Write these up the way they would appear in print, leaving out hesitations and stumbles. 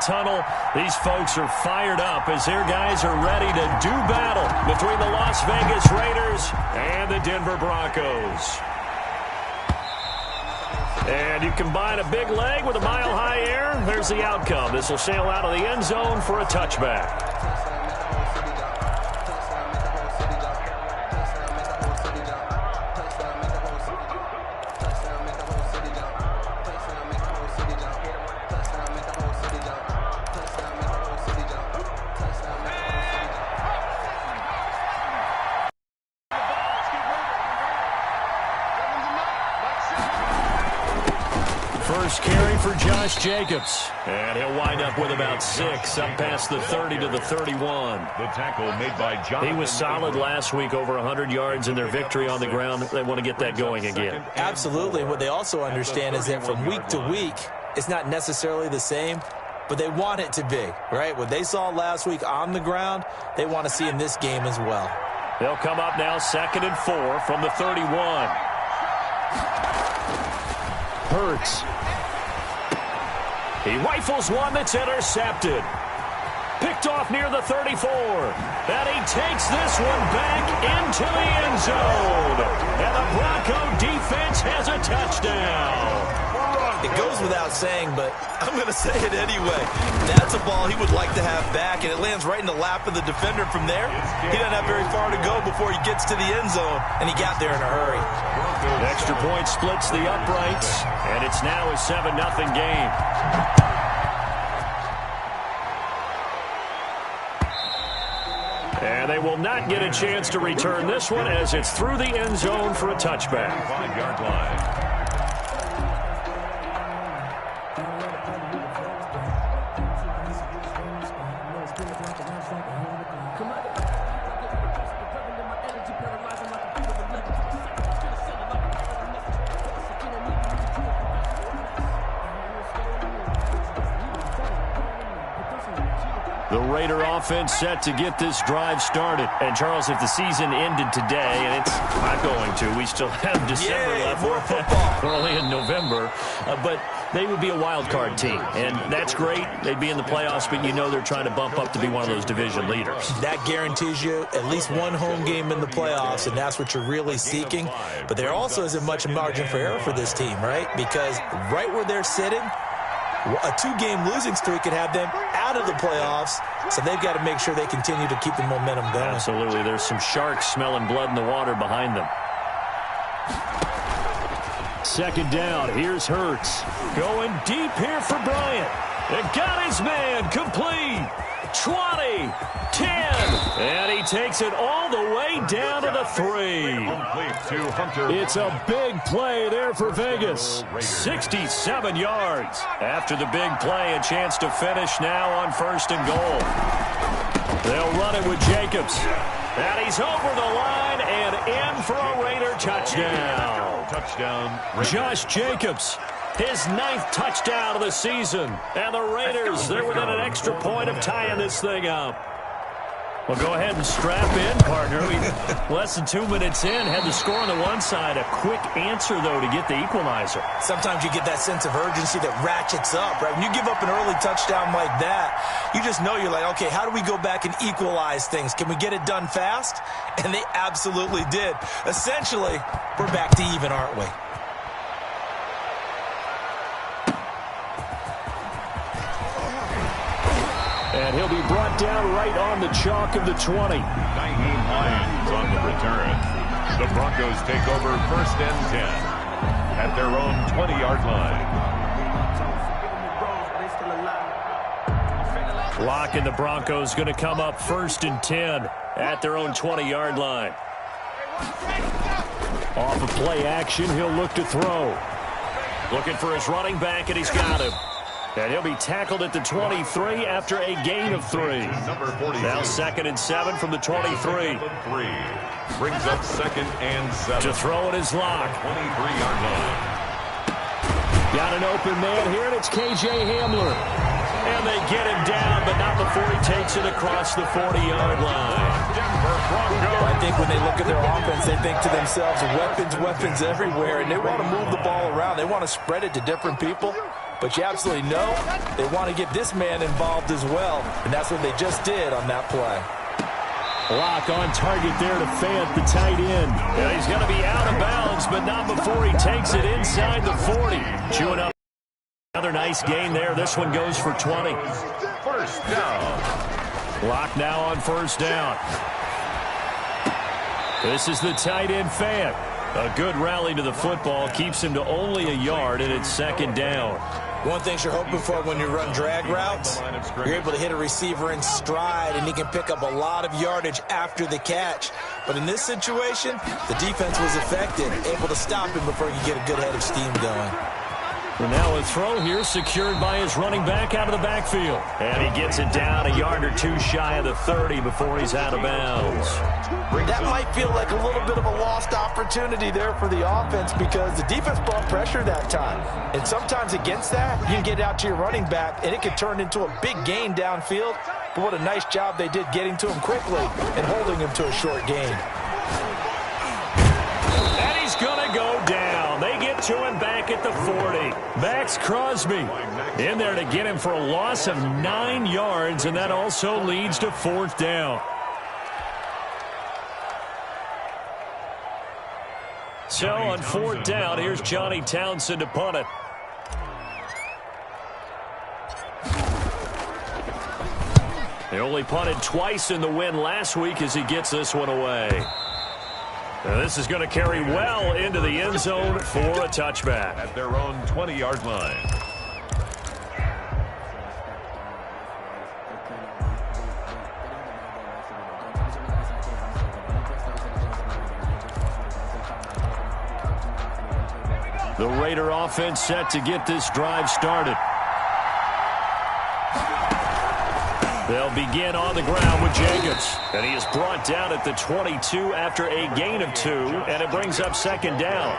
tunnel. These folks are fired up as their guys are ready to do battle between the Las Vegas Raiders and the Denver Broncos. And you combine a big leg with a mile-high air, there's the outcome. This will sail out of the end zone for a touchback. First carry for Josh Jacobs. And he'll wind up with about 6, up past the 30 to the 31. The tackle made by Jonathan. He was solid last week, over 100 yards in their victory on the ground. They want to get that going again. Absolutely. What they also understand is that from week to week, it's not necessarily the same, but they want it to be, right? What they saw last week on the ground, they want to see in this game as well. They'll come up now 2nd and 4 from the 31. Hurts. He rifles one that's intercepted. Picked off near the 34. And he takes this one back into the end zone. And the Bronco defense has a touchdown. It goes without saying, but I'm going to say it anyway. That's a ball he would like to have back, and it lands right in the lap of the defender from there. He doesn't have very far to go before he gets to the end zone, and he got there in a hurry. An extra point splits the uprights, and it's now a 7-0 game. And they will not get a chance to return this one as it's through the end zone for a touchback. 5-yard line. The Raider offense set to get this drive started. And, Charles, if the season ended today, and it's not going to, we still have December left. More football. We're only in November. But they would be a wild card team. And that's great. They'd be in the playoffs, but you know they're trying to bump up to be one of those division leaders. That guarantees you at least one home game in the playoffs, and that's what you're really seeking. But there also isn't much margin for error for this team, right? Because right where they're sitting, a 2-game losing streak could have them out of the playoffs, so they've got to make sure they continue to keep the momentum going. Absolutely. There's some sharks smelling blood in the water behind them. 2nd down. Here's Hurts. Going deep here for Bryant. And got his man complete. 20, 10, and he takes it all the way down to the 3. It's a big play there for Vegas. 67 yards. After the big play, a chance to finish now on 1st and goal. They'll run it with Jacobs. And he's over the line and in for a Raider touchdown. Josh Jacobs. His 9th touchdown of the season. And the Raiders, they're within an extra point of tying this thing up. Well, go ahead and strap in, partner. Less than 2 minutes in, had the score on the one side. A quick answer, though, to get the equalizer. Sometimes you get that sense of urgency that ratchets up, right? When you give up an early touchdown like that, you just know you're like, okay, how do we go back and equalize things? Can we get it done fast? And they absolutely did. Essentially, we're back to even, aren't we? And he'll be brought down right on the chalk of the 20. Naheem Hines on the return. The Broncos take over 1st and 10 at their own 20-yard line. Lock and the Broncos going to come up 1st and 10 at their own 20-yard line. Off of play action, he'll look to throw. Looking for his running back, and he's got him. And he'll be tackled at the 23 after a gain of 3. Now 2nd and 7 from the 23. Brings up 2nd and 7. To throw in his lock. 23-yard line. Got an open man here, and it's K.J. Hamler. And they get him down, but not before he takes it across the 40-yard line. I think when they look at their offense, they think to themselves, weapons everywhere, and they want to move the ball around. They want to spread it to different people. but you absolutely know they want to get this man involved as well, and that's what they just did on that play. Lock on target there to Fant, the tight end. Yeah, he's going to be out of bounds, but not before he takes it inside the 40. Chewing up another nice gain there. This one goes for 20. First down. Lock now on first down. This is the tight end Fant. A good rally to the football keeps him to only a yard, and it's second down. One thing you're hoping for when you run drag routes, you're able to hit a receiver in stride, and he can pick up a lot of yardage after the catch. But in this situation, the defense was effective, able to stop him before he could get a good head of steam going. And now a throw here secured by his running back out of the backfield. And he gets it down a yard or two shy of the 30 before he's out of bounds. That might feel like a little bit of a lost opportunity there for the offense because the defense brought pressure that time. And sometimes against that, you can get out to your running back, and it can turn into a big gain downfield. But what a nice job they did getting to him quickly and holding him to a short gain. And he's going to go down. They get to him back at the 40. Max Crosby in there to get him for a loss of 9 yards, and that also leads to fourth down. So on fourth down, here's Johnny Townsend to punt it. He only punted twice in the win last week as he gets this one away. Now this is going to carry well into the end zone for a touchback. At their own 20-yard line. The Raider offense set to get this drive started. They'll begin on the ground with Jacobs. And he is brought down at the 22 after a gain of 2, and it brings up second down.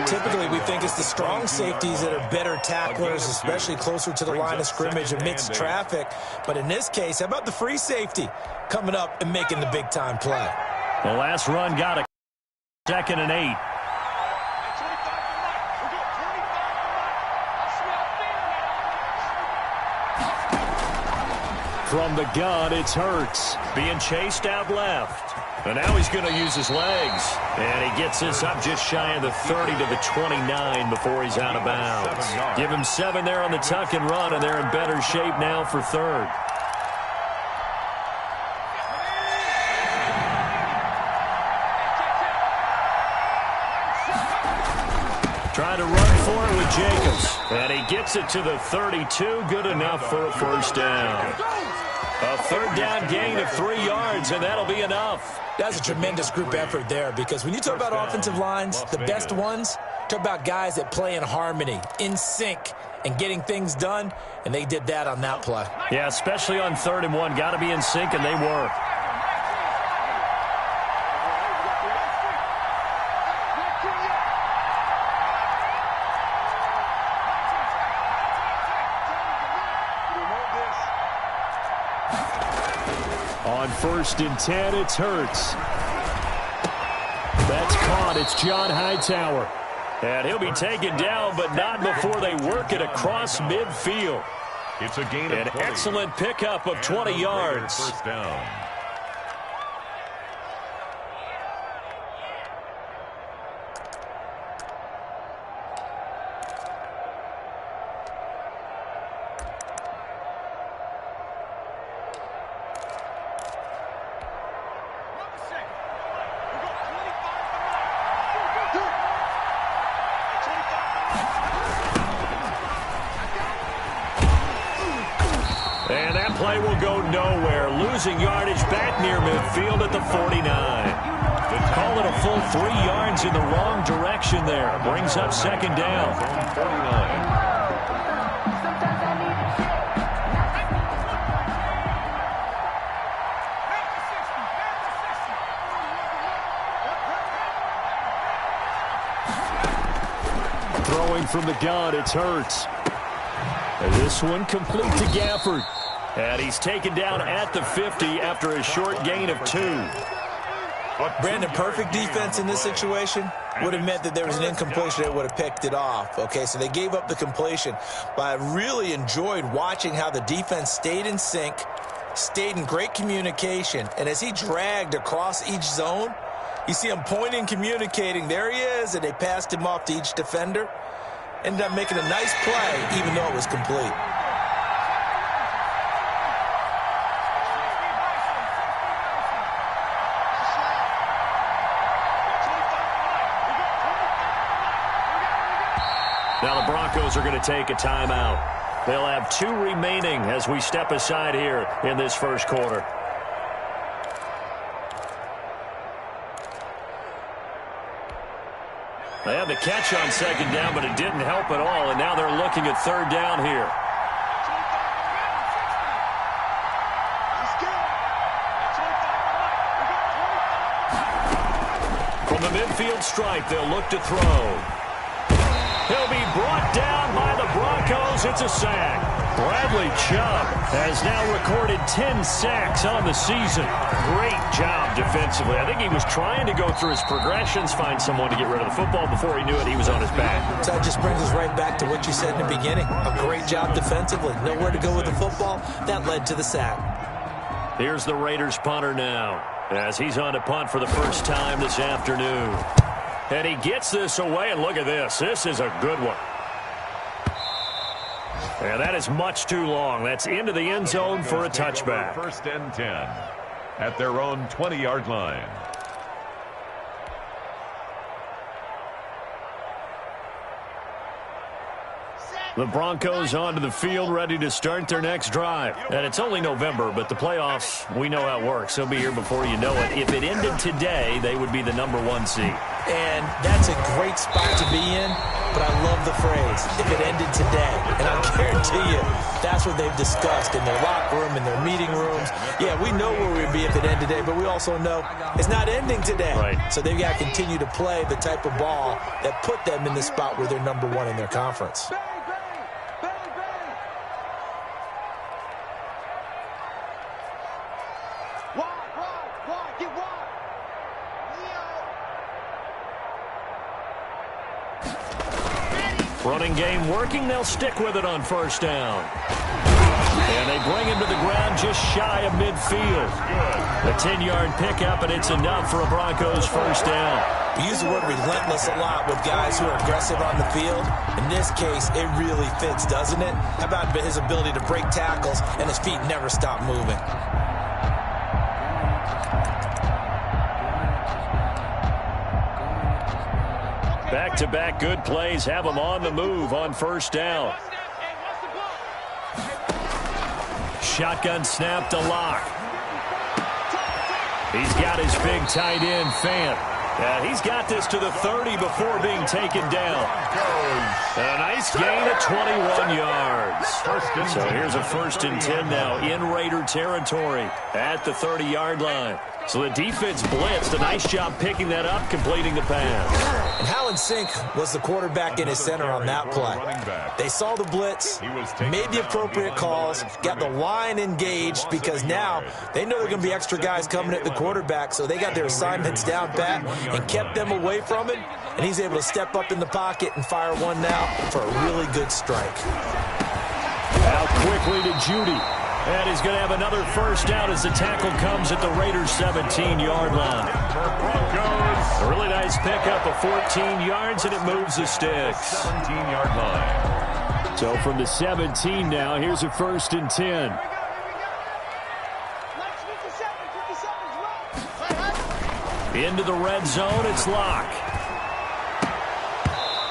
Typically, we think it's the strong safeties that are better tacklers, especially closer to the line of scrimmage amidst traffic. But in this case, how about the free safety coming up and making the big-time play? The last run got a second and 8. From the gun, it's Hurts. Being chased out left. And now he's going to use his legs. And he gets this up just shy of the 30 to the 29 before he's out of bounds. Give him 7 there on the tuck and run, and they're in better shape now for third. Trying to run for it with Jacobs. And he gets it to the 32. Good enough for a first down. A third down gain of 3 yards, and that'll be enough. That's a tremendous group effort there because when you talk about offensive lines, the best ones, talk about guys that play in harmony, in sync, and getting things done, and they did that on that play. Yeah, especially on 3rd and 1. Got to be in sync, and they were. On 1st and 10, it's Hurts. That's caught. It's John Hightower. And he'll be taken down, but not before they work it across midfield. It's a gain of an 20. Excellent pickup of 20 yards. First down. And that play will go nowhere. Losing yardage back near midfield at the 49. Call it a full 3 yards in the wrong direction there. Brings up second down. 49. Throwing from the gun, it's Hurts. And this one complete to Gafford. And he's taken down at the 50 after a short gain of 2. Brandon, perfect defense in this situation would have meant that there was an incompletion that would have picked it off. Okay, so they gave up the completion. But I really enjoyed watching how the defense stayed in sync, stayed in great communication, and as he dragged across each zone, you see him pointing, communicating. There he is, and they passed him off to each defender. Ended up making a nice play, even though it was complete. Now the Broncos are going to take a timeout. They'll have 2 remaining as we step aside here in this first quarter. They had the catch on second down, but it didn't help at all, and now they're looking at third down here. From the midfield stripe, they'll look to throw. He'll be brought down by the Broncos. It's a sack. Bradley Chubb has now recorded 10 sacks on the season. Great job defensively. I think he was trying to go through his progressions, find someone to get rid of the football. Before he knew it, he was on his back. So that just brings us right back to what you said in the beginning. A great job defensively. Nowhere to go with the football. That led to the sack. Here's the Raiders punter now, as he's on to punt for the first time this afternoon. And he gets this away, and look at this. This is a good one. And that is much too long. That's into the end zone for a touchback. First and 10 at their own 20-yard line. The Broncos onto the field, ready to start their next drive. And it's only November, but the playoffs, we know how it works. They'll be here before you know it. If it ended today, they would be the #1 seed. And that's a great spot to be in, but I love the phrase, if it ended today. And I guarantee you, that's what they've discussed in their locker room, in their meeting rooms. Yeah, we know where we'd be if it ended today, but we also know it's not ending today. Right. So they've got to continue to play the type of ball that put them in the spot where they're #1 in their conference. Running game working. They'll stick with it on first down. And they bring him to the ground just shy of midfield. A 10-yard pickup, and it's enough for a Broncos first down. We use the word relentless a lot with guys who are aggressive on the field. In this case, it really fits, doesn't it? How about his ability to break tackles and his feet never stop moving? Back-to-back good plays have him on the move on first down. Shotgun snap to Locke. He's got his big tight end, Fant. He's got this to the 30 before being taken down. A nice gain of 21 yards. So here's a 1st and 10 now in Raider territory at the 30-yard line. So the defense blitzed. A nice job picking that up, completing the pass. And how in sync was the quarterback in his center on that play? They saw the blitz, made the appropriate calls, got the line engaged because now they know there are going to be extra guys coming at the quarterback, so they got their assignments down pat and kept them away from it, and he's able to step up in the pocket and fire one now for a really good strike. Out quickly to Judy. And he's going to have another first down as the tackle comes at the Raiders' 17-yard line. A really nice pickup of 14 yards, and it moves the sticks. 17-yard line. So from the 17 now, here's a 1st and 10. Into the red zone, it's Locke.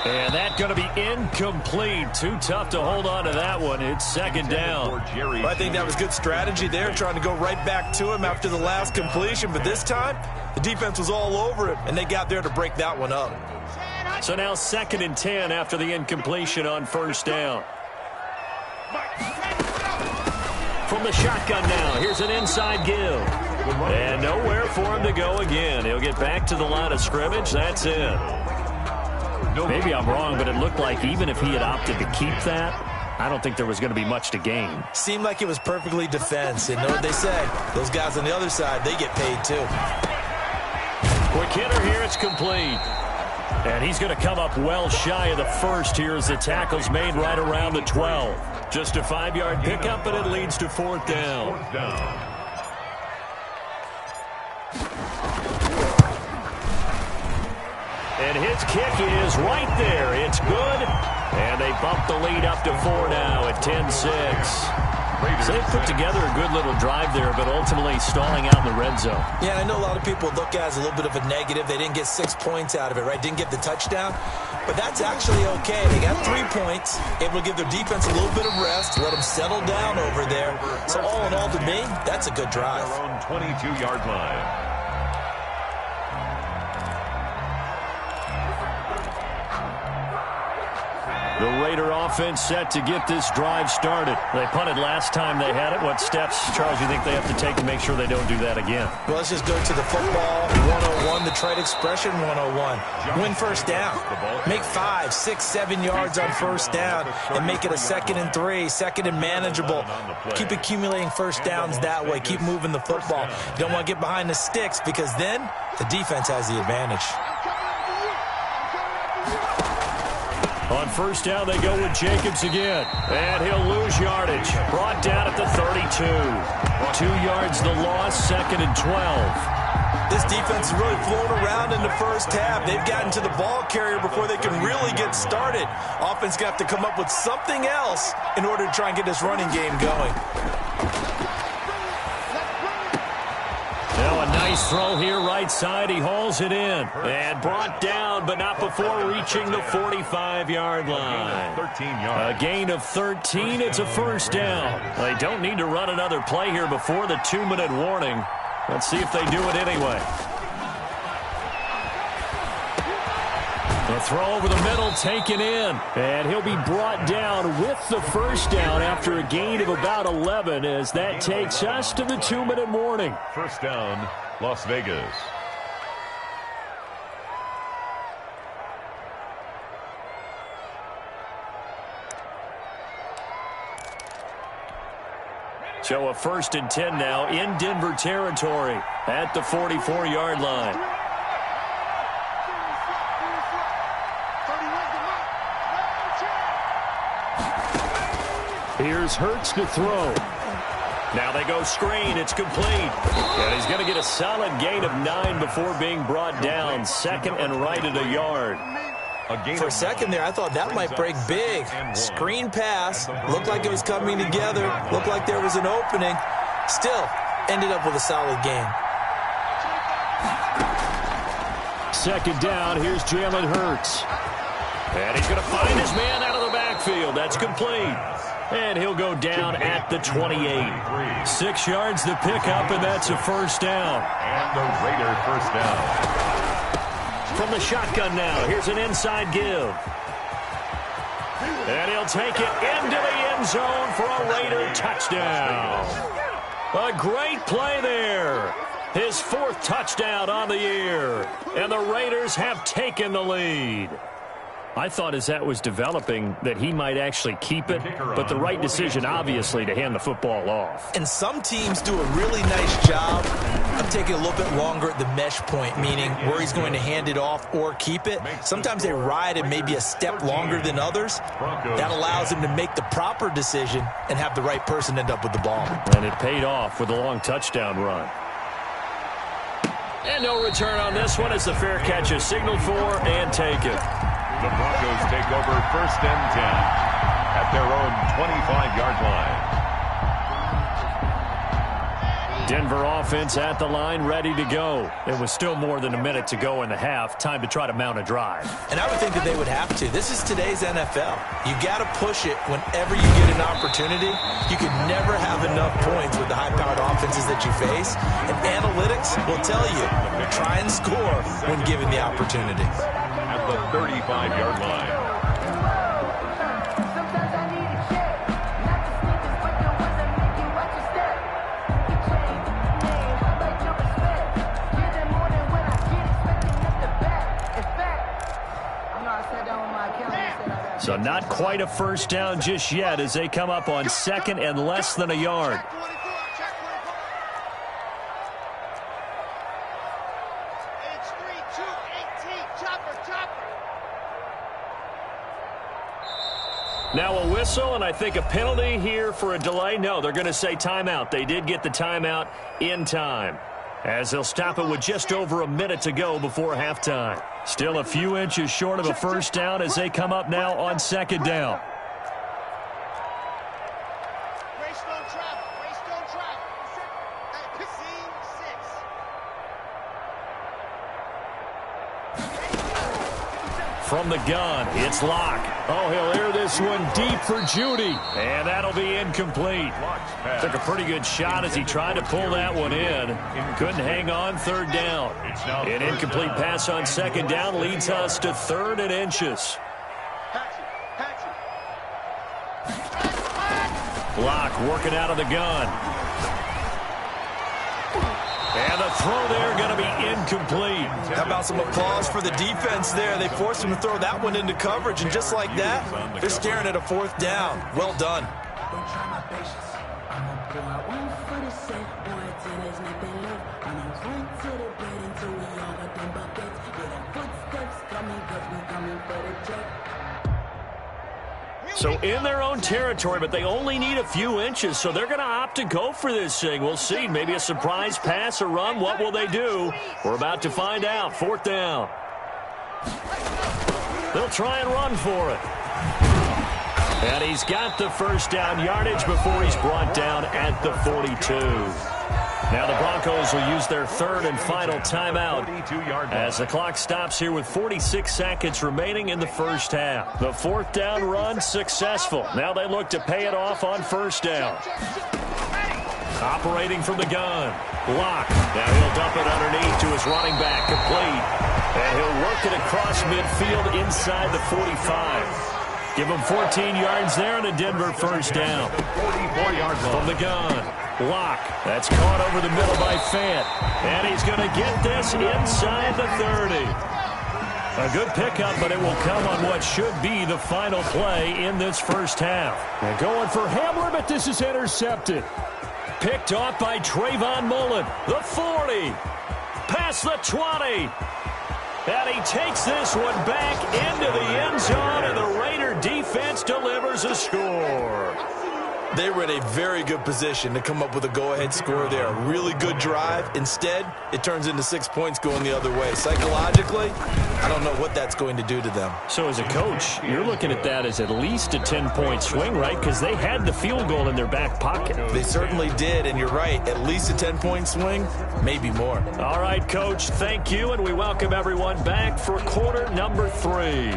And that's going to be incomplete. Too tough to hold on to that one. It's 2nd down. Well, I think that was good strategy there, trying to go right back to him after the last completion. But this time, the defense was all over it, and they got there to break that one up. So now 2nd and 10 after the incompletion on first down. From the shotgun now, here's an inside give. And nowhere for him to go again. He'll get back to the line of scrimmage. That's it. Maybe I'm wrong, but it looked like even if he had opted to keep that, I don't think there was going to be much to gain. Seemed like it was perfectly defense. And know what they say? Those guys on the other side, they get paid too. Quick hitter here. It's complete. And he's going to come up well shy of the first here as the tackle's made right around the 12. Just a 5-yard pickup, and it leads to 4th down. And his kick is right there. It's good. And they bump the lead up to 4 now at 10-6. So they put together a good little drive there, but ultimately stalling out in the red zone. Yeah, I know a lot of people look at it as a little bit of a negative. They didn't get 6 points out of it, right? Didn't get the touchdown. But that's actually okay. They got 3 points, able to give their defense a little bit of rest, let them settle down over there. So all in all, to me, that's a good drive. Their own 22-yard line. The Raider offense set to get this drive started. They punted last time they had it. What steps, Charles, you think they have to take to make sure they don't do that again? Well, let's just go to the football 101, the trade expression 101. Win first down. Make 5, 6, 7 yards on first down and make it a 2nd and 3, 2nd and manageable. Keep accumulating first downs that way. Keep moving the football. You don't want to get behind the sticks because then the defense has the advantage. On first down, they go with Jacobs again. And he'll lose yardage. Brought down at the 32. 2 yards the loss, 2nd and 12. This defense is really flown around in the first half. They've gotten to the ball carrier before they can really get started. Offense going to have to come up with something else in order to try and get this running game going. Now a nice throw here right side. He hauls it in. And brought down, but not before reaching the 45-yard line. 13 yards. A gain of 13. It's a first down. They don't need to run another play here before the 2-minute warning. Let's see if they do it anyway. The throw over the middle taken in. And he'll be brought down with the first down after a gain of about 11 as that takes us to the 2-minute warning. First down, Las Vegas. So a 1st and 10 now in Denver territory at the 44-yard line. Here's Hurts to throw. Now they go screen. It's complete. And he's going to get a solid gain of 9 before being brought down. 2nd and right at a yard. For a second there, I thought that might break big. Screen pass. Looked like it was coming together. Looked like there was an opening. Still, ended up with a solid gain. 2nd down. Here's Jalen Hurts. And he's going to find his man out of the backfield. That's complete. And he'll go down at the 28. 6 yards to pick up, and that's a first down. And the Raider first down. From the shotgun now, here's an inside give. And he'll take it into the end zone for a Raider touchdown. A great play there. His 4th touchdown on the year. And the Raiders have taken the lead. I thought as that was developing that he might actually keep it, but the right decision, obviously, to hand the football off. And some teams do a really nice job of taking a little bit longer at the mesh point, meaning where he's going to hand it off or keep it. Sometimes they ride it maybe a step longer than others. That allows him to make the proper decision and have the right person end up with the ball. And it paid off with a long touchdown run. And no return on this one as the fair catch is signaled for and taken. The Broncos take over 1st and 10 at their own 25-yard line. Denver offense at the line, ready to go. It was still more than a minute to go in the half. Time to try to mount a drive. And I would think that they would have to. This is today's NFL. You got to push it whenever you get an opportunity. You can never have enough points with the high-powered offenses that you face. And analytics will tell you, try and score when given the opportunity. At the 35-yard line. So not quite a first down just yet as they come up on 2nd and less than a yard. Now a whistle, and I think a penalty here for a delay. No, they're going to say timeout. They did get the timeout in time, as they'll stop it with just over a minute to go before halftime. Still a few inches short of a first down as they come up now on second down. From the gun, it's Locke. Oh, he'll air this one deep for Judy. And that'll be incomplete. Took a pretty good shot as he tried to pull that one in. Couldn't hang on, third down. An incomplete pass on second down leads us to 3rd and inches. Locke working out of the gun. And the throw there going to be incomplete. How about some applause for the defense there? They forced him to throw that one into coverage, and just like that, they're staring at a 4th down. Well done. So in their own territory, but they only need a few inches, so they're going to opt to go for this thing. We'll see. Maybe a surprise pass or run. What will they do? We're about to find out. 4th down. They'll try and run for it. And he's got the first down yardage before he's brought down at the 42. Now the Broncos will use their 3rd and final timeout as the clock stops here with 46 seconds remaining in the first half. The 4th down run successful. Now they look to pay it off on first down. Operating from the gun. Locke. Now he'll dump it underneath to his running back. Complete. And he'll work it across midfield inside the 45. Give him 14 yards there and a Denver first down. 44 yards from the gun. Locke. That's caught over the middle by Fant. And he's going to get this inside the 30. A good pickup, but it will come on what should be the final play in this first half. And going for Hamler, but this is intercepted. Picked off by Trayvon Mullen. The 40. Past the 20. And he takes this one back into the end zone, and the Raider defense delivers a score. They were in a very good position to come up with a go-ahead score there. A really good drive. Instead, it turns into 6 points going the other way. Psychologically, I don't know what that's going to do to them. So as a coach, you're looking at that as at least a 10-point swing, right? Because they had the field goal in their back pocket. They certainly did, and you're right. At least a 10-point swing, maybe more. All right, Coach, thank you, and we welcome everyone back for quarter number 3.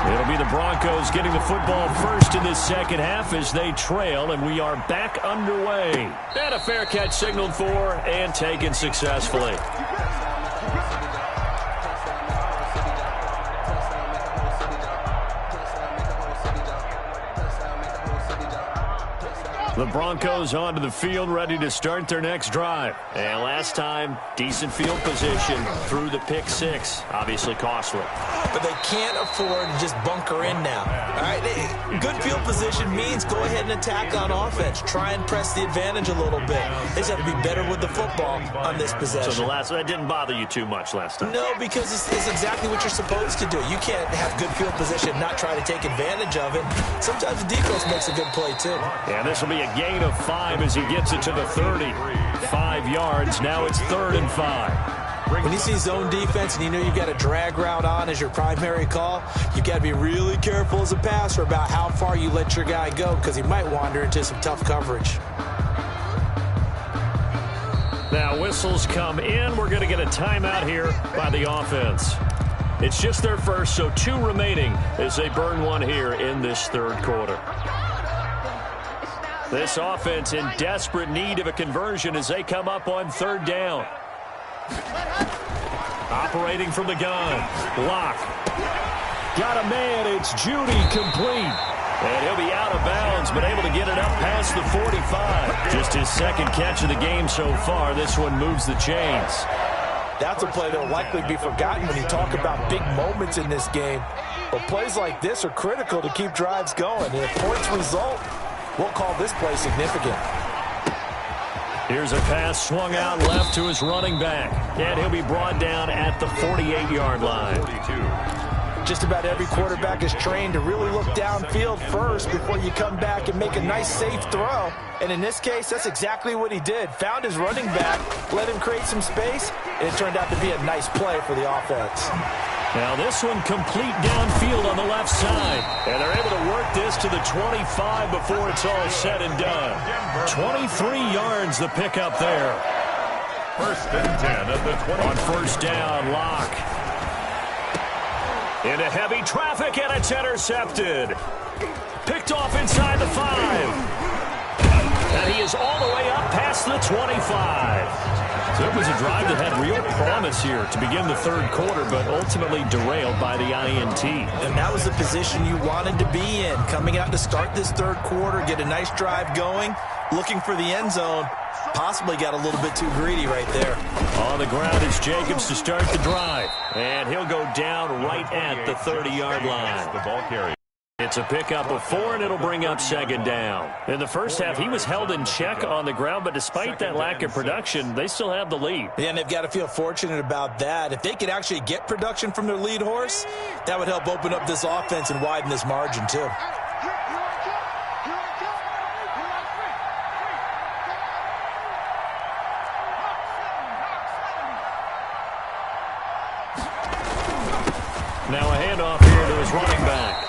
It'll be the Broncos getting the football first in this second half as they trail, and we are back underway. And a fair catch signaled for and taken successfully. The Broncos onto the field, ready to start their next drive. And last time, decent field position through the pick 6. Obviously costly. But they can't afford to just bunker in now. All right, good field position means go ahead and attack on offense. Try and press the advantage a little bit. They just have to be better with the football on this possession. So that didn't bother you too much last time? No, because it's exactly what you're supposed to do. You can't have good field position and not try to take advantage of it. Sometimes the defense makes a good play, too. Yeah, this will be a gain of 5 as he gets it to the 30. 5 yards. Now it's 3rd and 5. When you see zone defense and you know you've got a drag route on as your primary call, you've got to be really careful as a passer about how far you let your guy go because he might wander into some tough coverage. Now whistles come in. We're going to get a timeout here by the offense. It's just their first, so 2 remaining as they burn one here in this 3rd quarter. This offense in desperate need of a conversion as they come up on 3rd down. Operating from the gun. Locke. Got a man. It's Judy complete. And he'll be out of bounds, but able to get it up past the 45. Just his 2nd catch of the game so far. This one moves the chains. That's a play that will likely be forgotten when you talk about big moments in this game. But plays like this are critical to keep drives going. And if points result, we'll call this play significant. Here's a pass swung out left to his running back. And he'll be brought down at the 48-yard line. 42. Just about every quarterback is trained to really look downfield first before you come back and make a nice, safe throw. And in this case, that's exactly what he did. Found his running back, let him create some space, and it turned out to be a nice play for the offense. Now this one complete downfield on the left side. And they're able to work this to the 25 before it's all said and done. 23 yards the pickup there. First and 10 at the 20. On first down, Locke. Into heavy traffic, and it's intercepted. Picked off inside the 5. And he is all the way up past the 25. So it was a drive that had real promise here to begin the third quarter, but ultimately derailed by the INT. And that was the position you wanted to be in, coming out to start this third quarter, get a nice drive going, looking for the end zone. Possibly got a little bit too greedy right there. On the ground is Jacobs to start the drive. And he'll go down right at the 30-yard line. The ball carrier. It's a pickup of 4, and it'll bring up second down. In the first half, he was held in check on the ground, but despite that lack of production, they still have the lead. Yeah, and they've got to feel fortunate about that. If they could actually get production from their lead horse, that would help open up this offense and widen this margin too. Now a handoff here to his running back.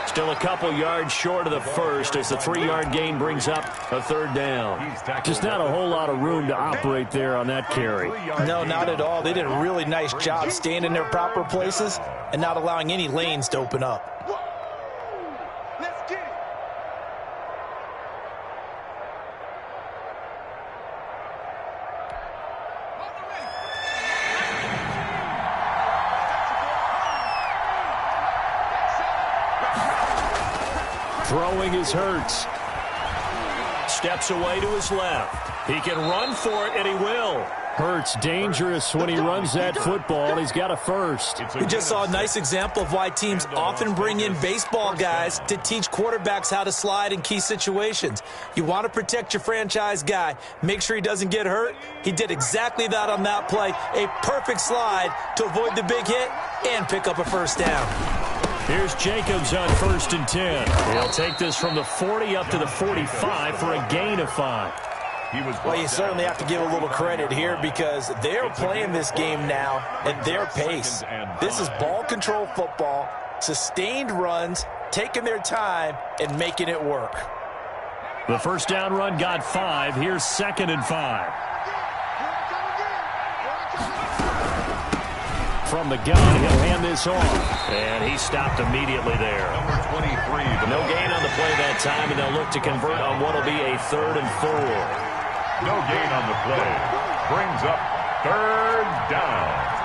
Still a couple yards short of the first as the 3-yard gain brings up a third down. Just not a whole lot of room to operate there on that carry. No, not at all. They did a really nice job staying in their proper places and not allowing any lanes to open up. Throwing is Hurts. Steps away to his left. He can run for it, and he will. Hurts dangerous when he runs that football. He's got a first. We just saw a nice example of why teams often bring in baseball guys to teach quarterbacks how to slide in key situations. You want to protect your franchise guy. Make sure he doesn't get hurt. He did exactly that on that play. A perfect slide to avoid the big hit and pick up a first down. Here's Jacobs on first and 10. He'll take this from the 40 up to the 45 for a gain of 5. Well, you certainly have to give a little credit here because they're playing this game now at their pace. This is ball control football, sustained runs, taking their time, and making it work. The first down run got 5. Here's second and 5. From the gun, he'll hand this off. And he stopped immediately there. Number 23. No gain on the play that time, and they'll look to convert on what will be a 3rd and 4. No gain on the play. Brings up third down.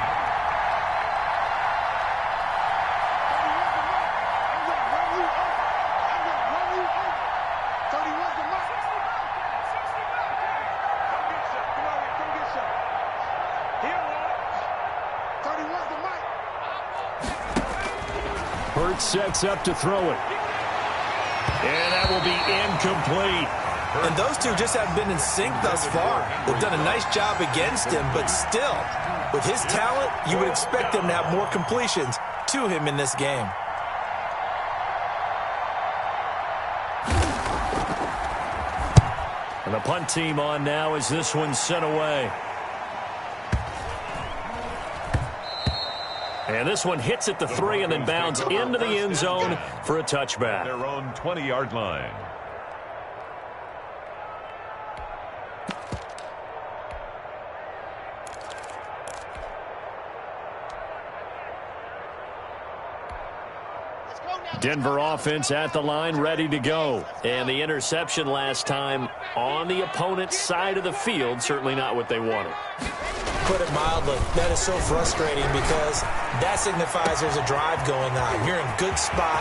Hurts sets up to throw it. And that will be incomplete. And those two just haven't been in sync thus far. They've done a nice job against him, but still, with his talent, you would expect them to have more completions to him in this game. And the punt team on now as this one's sent away. And this one hits at the 3 and then bounds into the end zone for a touchback. Their own 20-yard line. Denver offense at the line, ready to go. And the interception last time on the opponent's side of the field, certainly not what they wanted. Put it mildly, that is so frustrating because that signifies there's a drive going on. You're in a good spot,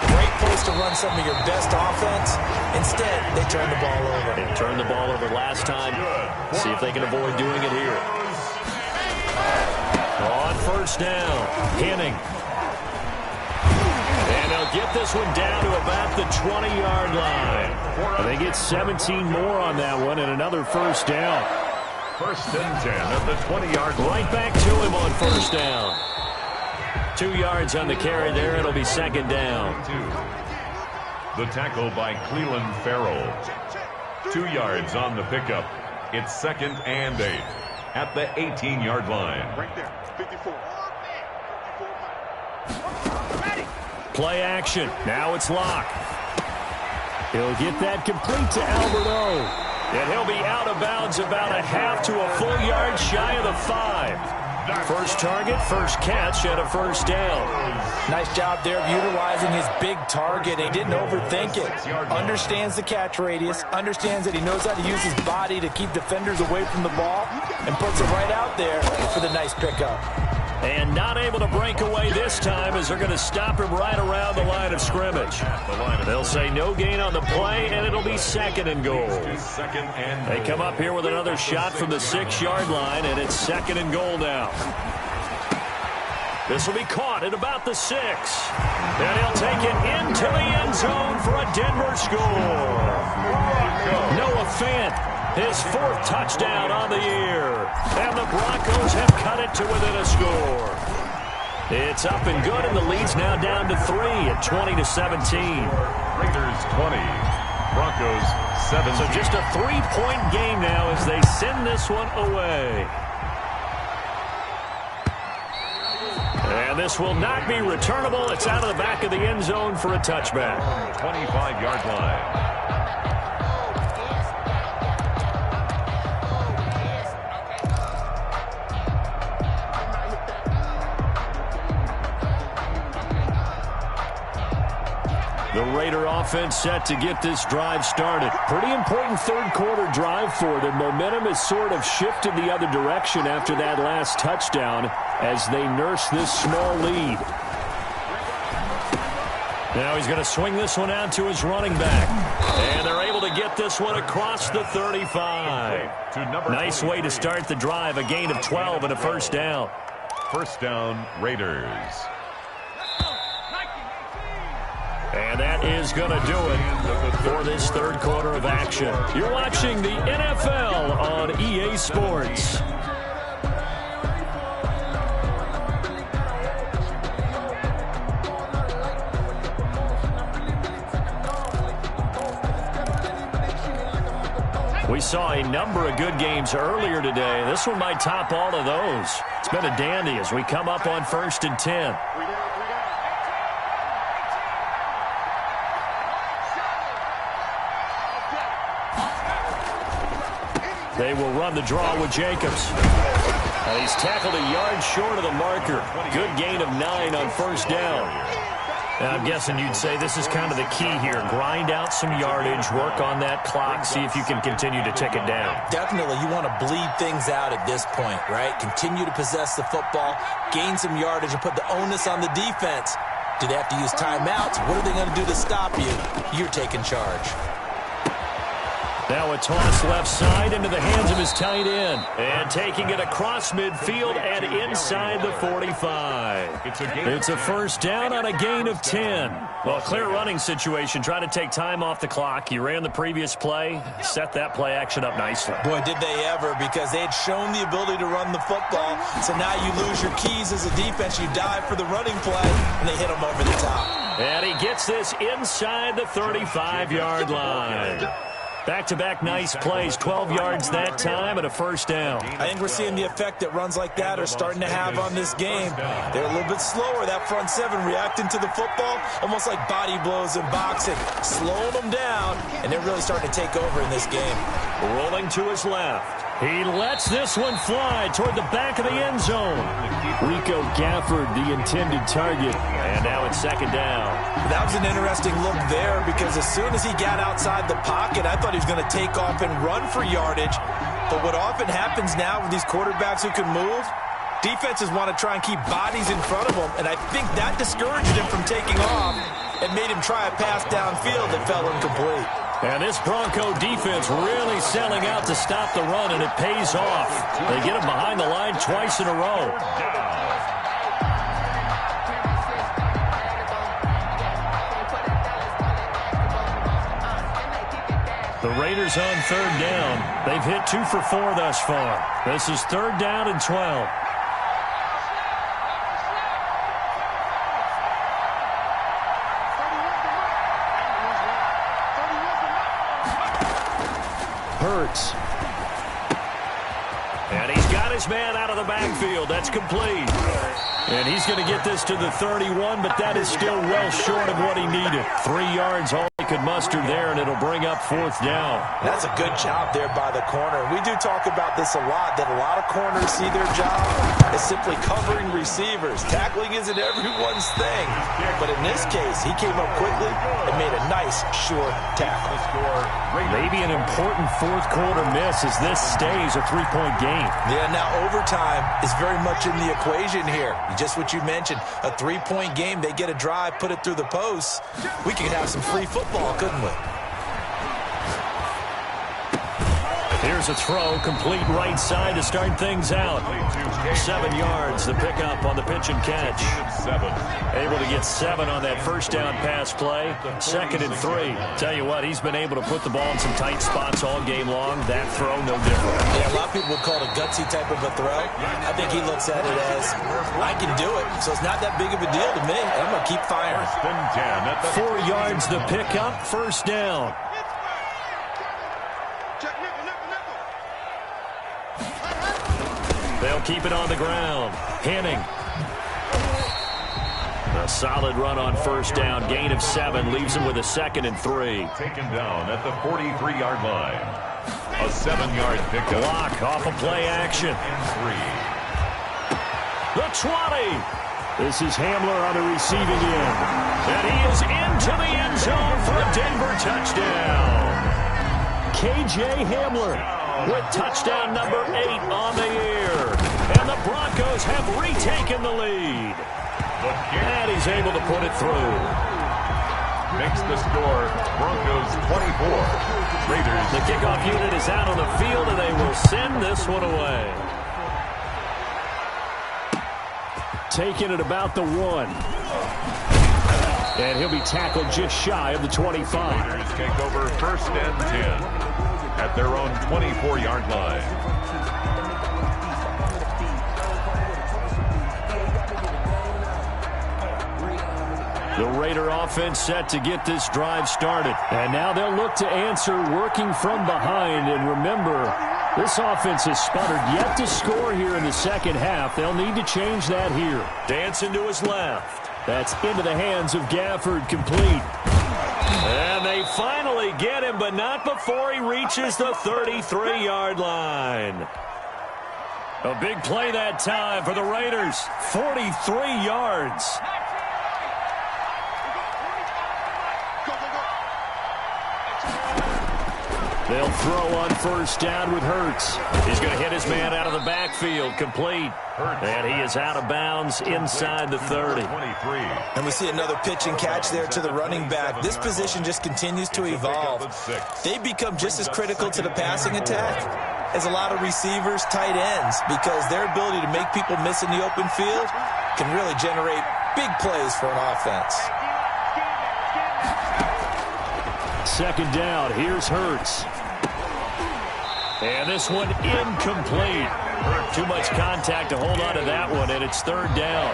great place to run some of your best offense. Instead, they turn the ball over. They turned the ball over last time. See if they can avoid doing it here. On first down, Henning. And they'll get this one down to about the 20-yard line. And they get 17 more on that one and another first down. First and 10 at the 20-yard line. Right back to him on first down. 2 yards on the carry there. It'll be second down. The tackle by Cleveland Farrell. 2 yards on the pickup. It's second and 8 at the 18-yard line. Right there, 54. Play action. Now it's Locke. He'll get that complete to Alberto. And he'll be out of bounds about a half to a full yard shy of the 5. First target, first catch, and a first down. Nice job there of utilizing his big target. He didn't overthink it. Understands the catch radius, understands that he knows how to use his body to keep defenders away from the ball, and puts it right out there for the nice pickup. And not able to break away this time as they're going to stop him right around the line of scrimmage. They'll say no gain on the play, and it'll be second and goal. They come up here with another shot from the 6-yard line, and it's second and goal now. This will be caught at about the 6. And he'll take it into the end zone for a Denver score. Noah Fant, his 4th touchdown on the year. And the Broncos have cut it to within a score. It's up and good, and the lead's now down to 3 at 20-17. Raiders 20, Broncos 17. So just a 3-point game now as they send this one away. And this will not be returnable. It's out of the back of the end zone for a touchback. 25-yard line. The Raider offense set to get this drive started. Pretty important third-quarter drive for them. Momentum has sort of shifted the other direction after that last touchdown as they nurse this small lead. Now he's going to swing this one out to his running back. And they're able to get this one across the 35. Nice way to start the drive. A gain of 12 and a first down. First down, Raiders. And that is going to do it for this third quarter of action. You're watching the NFL on EA Sports. We saw a number of good games earlier today. This one might top all of those. It's been a dandy as we come up on 1st and 10. They will run the draw with Jacobs. And he's tackled a yard short of the marker. Good gain of 9 on first down. Now, I'm guessing you'd say this is kind of the key here. Grind out some yardage, work on that clock, see if you can continue to tick it down. Definitely, you want to bleed things out at this point, right? Continue to possess the football, gain some yardage, and put the onus on the defense. Do they have to use timeouts? What are they going to do to stop you? You're taking charge. Now a toss left side into the hands of his tight end. And taking it across midfield and inside the 45. It's a first down on a gain of 10. Well, clear running situation. Trying to take time off the clock. He ran the previous play. Set that play action up nicely. Boy, did they ever, because they had shown the ability to run the football. So now you lose your keys as a defense. You dive for the running play, and they hit him over the top. And he gets this inside the 35-yard line. Back-to-back nice plays, 12 yards that time and a first down. I think we're seeing the effect that runs like that are starting to have on this game. They're a little bit slower, that front seven, reacting to the football, almost like body blows in boxing, slowing them down, and they're really starting to take over in this game. Rolling to his left. He lets this one fly toward the back of the end zone. Rico Gafford, the intended target. And now it's second down. That was an interesting look there, because as soon as he got outside the pocket, I thought he was going to take off and run for yardage. But what often happens now with these quarterbacks who can move, defenses want to try and keep bodies in front of them. And I think that discouraged him from taking off and made him try a pass downfield that fell incomplete. And this Bronco defense really selling out to stop the run, and it pays off. They get him behind the line twice in a row. The Raiders on third down. They've hit 2 for 4 thus far. This is third down and 12. Hurts. And he's got his man out of the backfield. That's complete. And he's going to get this to the 31, but that is still well short of what he needed. 3 yards all he could muster there, and it'll bring up fourth down. That's a good job there by the corner. We do talk about this a lot, that a lot of corners see their job as simply covering receivers. Tackling isn't everyone's thing. But in this case, he came up quickly and made a nice, short tackle. Maybe an important fourth quarter miss as this stays a 3-point game. Yeah, now overtime is very much in the equation here. Just what you mentioned, a 3-point game. They get a drive, put it through the posts. We could have some free football, couldn't we? Here's a throw, complete right side to start things out. 7 yards, the pickup on the pitch and catch. Able to get 7 on that first down pass play. 2nd and 3. Tell you what, he's been able to put the ball in some tight spots all game long. That throw, no different. Yeah, a lot of people would call it a gutsy type of a throw. I think he looks at it as, I can do it, so it's not that big of a deal to me. I'm going to keep firing. 4 yards, the pickup, first down. They'll keep it on the ground. Henning. A solid run on first down. Gain of 7 leaves him with a 2nd and 3. Taken down at the 43-yard line. A 7-yard pickup. Block off of play action. 3. The 20. This is Hamler on the receiving end. And he is into the end zone for a Denver touchdown. K.J. Hamler with touchdown number 8 on the year. And the Broncos have retaken the lead. And he's able to put it through. Makes the score Broncos 24. Raiders. The kickoff unit is out on the field, and they will send this one away. Taking it about the 1. And he'll be tackled just shy of the 25. Raiders take over 1st and 10 at their own 24-yard line. The Raider offense set to get this drive started. And now they'll look to answer working from behind. And remember, this offense has sputtered yet to score here in the second half. They'll need to change that here. Dancing to his left. That's into the hands of Gafford, complete. And they finally get him, but not before he reaches the 33-yard line. A big play that time for the Raiders. 43 yards. They'll throw on first down with Hurts. He's going to hit his man out of the backfield, complete. And he is out of bounds inside the 30. And we see another pitch and catch there to the running back. This position just continues to evolve. They've become just as critical to the passing attack as a lot of receivers, tight ends, because their ability to make people miss in the open field can really generate big plays for an offense. 2nd down. Here's Hurts. And this one incomplete. Too much contact to hold on to that one, and it's 3rd down.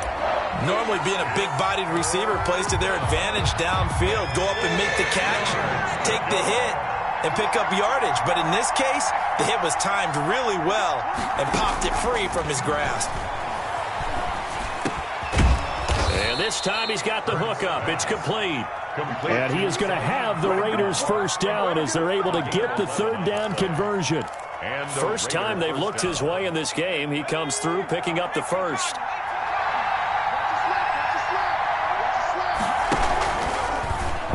Normally being a big-bodied receiver plays to their advantage downfield. Go up and make the catch, take the hit, and pick up yardage. But in this case, the hit was timed really well and popped it free from his grasp. And this time he's got the hookup. It's complete. And he is going to have the Raiders first down as they're able to get the 3rd down conversion. First time they've looked his way in this game. He comes through picking up the first.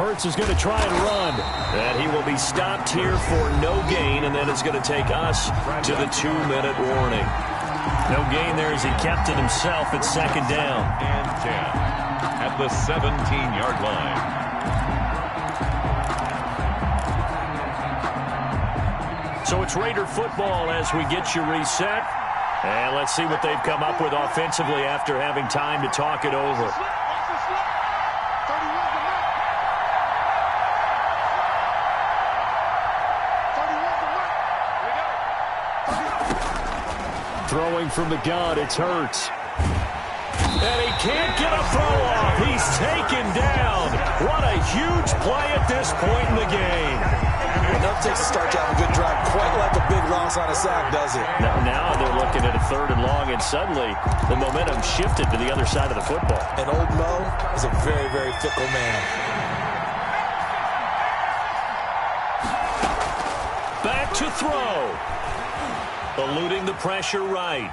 Hurts is going to try and run. And he will be stopped here for no gain, and then it's going to take us to the 2-minute warning. No gain there as he kept it himself at 2nd down. And 10 at the 17-yard line. So it's Raider football as we get you reset. And let's see what they've come up with offensively after having time to talk it over. Throwing from the gun, it's Hurts. And he can't get a throw off. He's taken down. What a huge play at this point in the game. Enough takes to start to have a good drive. Quite like a big loss on a sack, does it? Now they're looking at a 3rd and long, and suddenly the momentum shifted to the other side of the football. And old Mo is a very, very fickle man. Back to throw. Eluding the pressure right.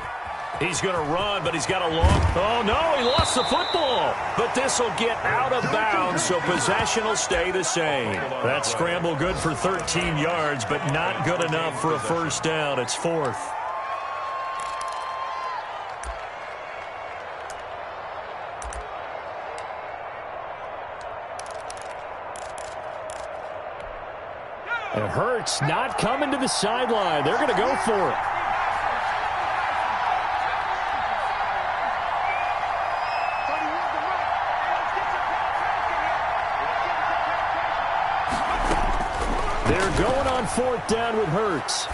He's going to run, but he's got a long... Oh, no, he lost the football. But this will get out of bounds, so possession will stay the same. That scramble good for 13 yards, but not good enough for a first down. It's 4th. And Hurts not coming to the sideline. They're going to go for it. They're going on 4th down with Hurts.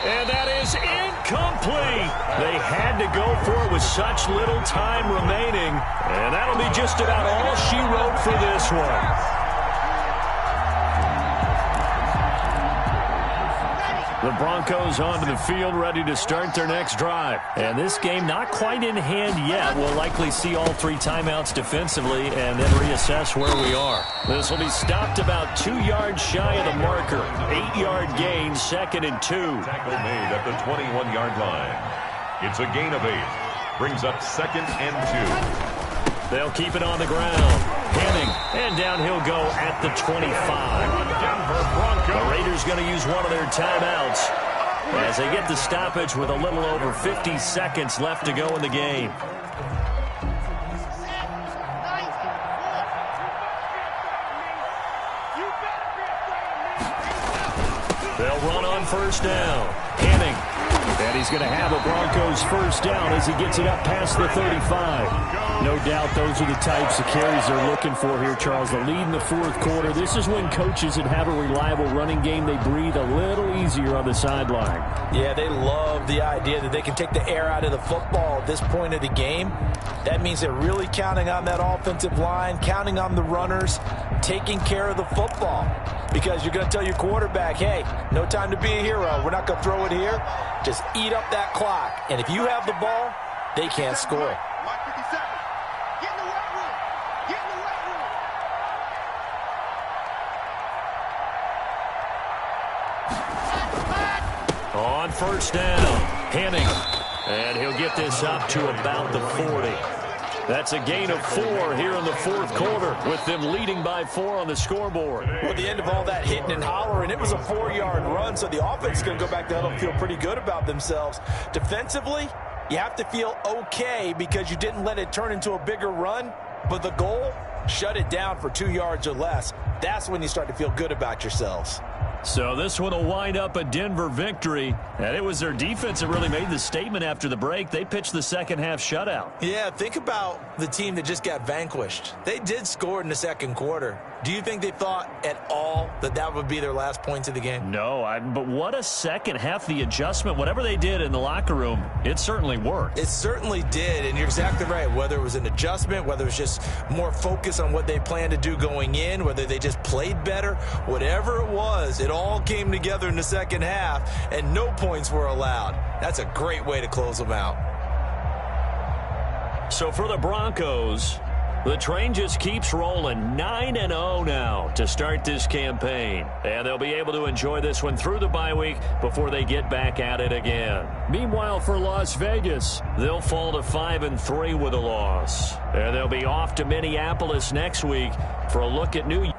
And that is incomplete. They had to go for it with such little time remaining. And that'll be just about all she wrote for this one. The Broncos onto the field, ready to start their next drive. And this game not quite in hand yet. We'll likely see all 3 timeouts defensively and then reassess where we are. This will be stopped about 2 yards shy of the marker. 8-yard gain, 2nd and 2. Tackle made at the 21-yard line. It's a gain of 8. Brings up 2nd and 2. They'll keep it on the ground. Henning, and down he'll go at the 25. The Raiders going to use one of their timeouts as they get the stoppage with a little over 50 seconds left to go in the game. They'll run on 1st down. Henning. And he's going to have a Broncos first down as he gets it up past the 35. No doubt those are the types of carries they're looking for here, Charles. The lead in the 4th quarter. This is when coaches that have a reliable running game, they breathe a little easier on the sideline. Yeah, they love the idea that they can take the air out of the football at this point of the game. That means they're really counting on that offensive line, counting on the runners, taking care of the football. Because you're going to tell your quarterback, hey, no time to be a hero. We're not going to throw it here. Just eat up that clock. And if you have the ball, they can't score. On 1st down, Henning. And he'll get this up to about the 40. That's a gain of 4 here in the 4th quarter, with them leading by 4 on the scoreboard. Well, at the end of all that hitting and hollering, it was a 4-yard run, so the offense is going to go back to huddle and feel pretty good about themselves. Defensively, you have to feel okay because you didn't let it turn into a bigger run, but the goal, shut it down for 2 yards or less. That's when you start to feel good about yourselves. So this one will wind up a Denver victory, and it was their defense that really made the statement after the break. They pitched the second-half shutout. Yeah, think about the team that just got vanquished. They did score in the 2nd quarter. Do you think they thought at all that that would be their last points of the game? No, but what a second half. The adjustment, whatever they did in the locker room, it certainly worked. It certainly did, and you're exactly right. Whether it was an adjustment, whether it was just more focus on what they planned to do going in, whether they just played better, whatever it was, it all came together in the second half, and no points were allowed. That's a great way to close them out. So for the Broncos, the train just keeps rolling. 9-0 now to start this campaign. And they'll be able to enjoy this one through the bye week before they get back at it again. Meanwhile, for Las Vegas, they'll fall to 5-3 with a loss. And they'll be off to Minneapolis next week for a look at New York.